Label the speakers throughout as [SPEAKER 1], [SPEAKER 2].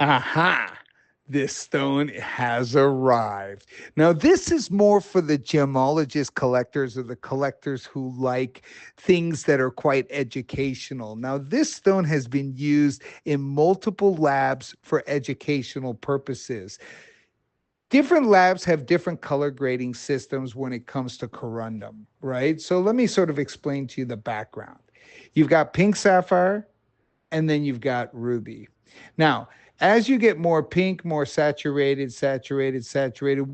[SPEAKER 1] Aha! This stone has arrived. Now, this is more for the gemologist collectors or the collectors who like things that are quite educational. Now, this stone has been used in multiple labs for educational purposes. Different labs have different color grading systems when it comes to corundum, right? So, let me sort of explain to you the background. You've got pink sapphire, and then you've got ruby. Now, as you get more pink, more saturated,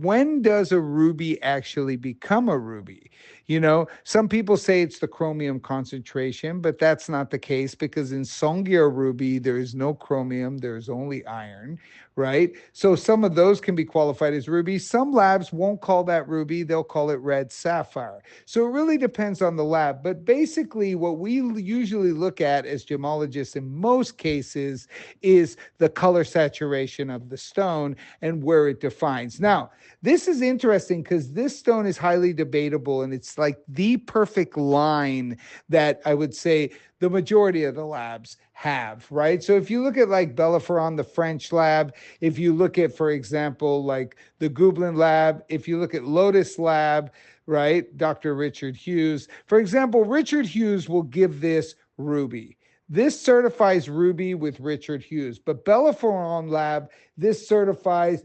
[SPEAKER 1] when does a ruby actually become a ruby? Some people say it's the chromium concentration, but that's not the case because in Songye ruby, there is no chromium, there's only iron, right? So some of those can be qualified as ruby. Some labs won't call that ruby, they'll call it red sapphire. So it really depends on the lab. But basically, what we usually look at as gemologists in most cases is the color saturation of the stone and where it defines. Now, this is interesting because this stone is highly debatable and it's like the perfect line that I would say the majority of the labs have, right? So if you look at like Belleferon, the French lab, if you look at, for example, like the Gublin lab, if you look at Lotus lab, right? Dr. Richard Hughes. For example, Richard Hughes will give this ruby. This certifies ruby with Richard Hughes, but Belleferon lab, this certifies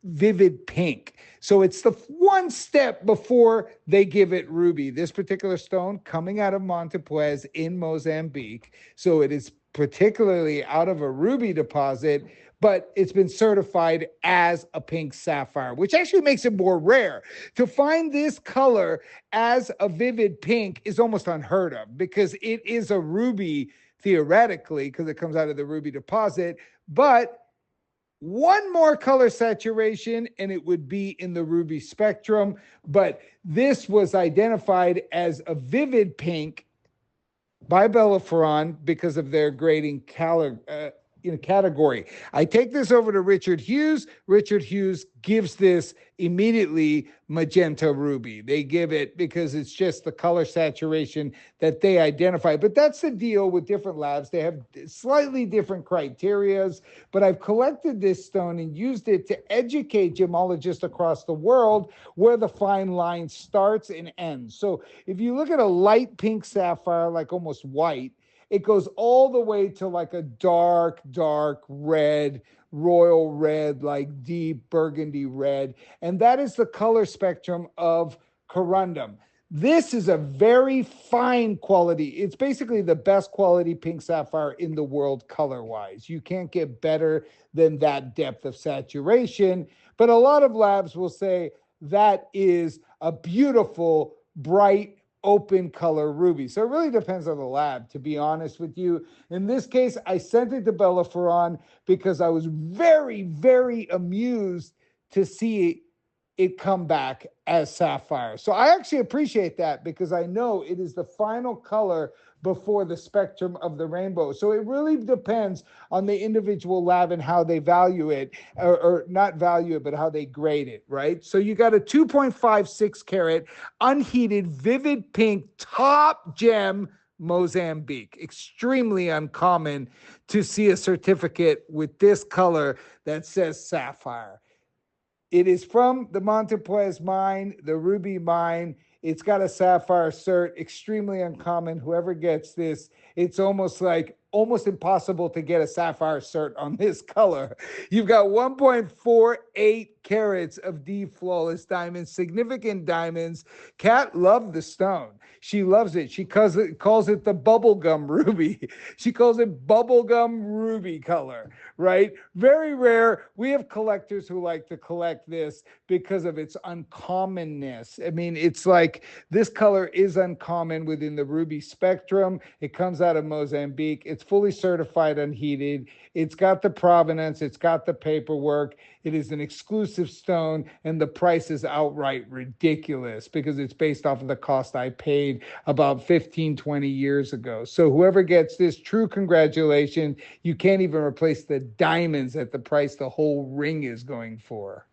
[SPEAKER 1] vivid pink. So it's the one step before they give it ruby. This particular stone coming out of Montepuez in Mozambique. So it is particularly out of a ruby deposit, but it's been certified as a pink sapphire, which actually makes it more rare. To find this color as a vivid pink is almost unheard of because it is a ruby theoretically because it comes out of the ruby deposit, but one more color saturation and it would be in the ruby spectrum. But this was identified as a vivid pink by Belleferon because of their grading category. I take this over to Richard Hughes. Richard Hughes gives this immediately magenta ruby. They give it because it's just the color saturation that they identify. But that's the deal with different labs. They have slightly different criterias, but I've collected this stone and used it to educate gemologists across the world where the fine line starts and ends. So if you look at a light pink sapphire, like almost white, it goes all the way to like a dark, dark red, royal red, like deep burgundy red. And that is the color spectrum of corundum. This is a very fine quality. It's basically the best quality pink sapphire in the world color-wise. You can't get better than that depth of saturation. But a lot of labs will say that is a beautiful, bright, open color ruby. So it really depends on the lab, to be honest with you. In this case, I sent it to Belleferon because I was very, very amused to see it come back as sapphire. So I actually appreciate that because I know it is the final color before the spectrum of the rainbow. So it really depends on the individual lab and how they value it, or not value it, but how they grade it, right? So you got a 2.56 carat, unheated, vivid pink, top gem Mozambique. Extremely uncommon to see a certificate with this color that says sapphire. It is from the Montepuez mine, the ruby mine. It's got a sapphire cert, extremely uncommon. Whoever gets this, it's almost impossible to get a sapphire cert on this color. You've got 1.48 carats of deep flawless diamonds, significant diamonds. Kat loved the stone. She loves it. She calls it the bubblegum ruby. She calls it bubblegum ruby color, right? Very rare. We have collectors who like to collect this because of its uncommonness. I mean, it's like this color is uncommon within the ruby spectrum. It comes out of Mozambique. It's fully certified unheated. It's got the provenance. It's got the paperwork. It is an exclusive stone, and the price is outright ridiculous because it's based off of the cost I paid about 15, 20 years ago. So whoever gets this, true congratulations. You can't even replace the diamonds at the price the whole ring is going for.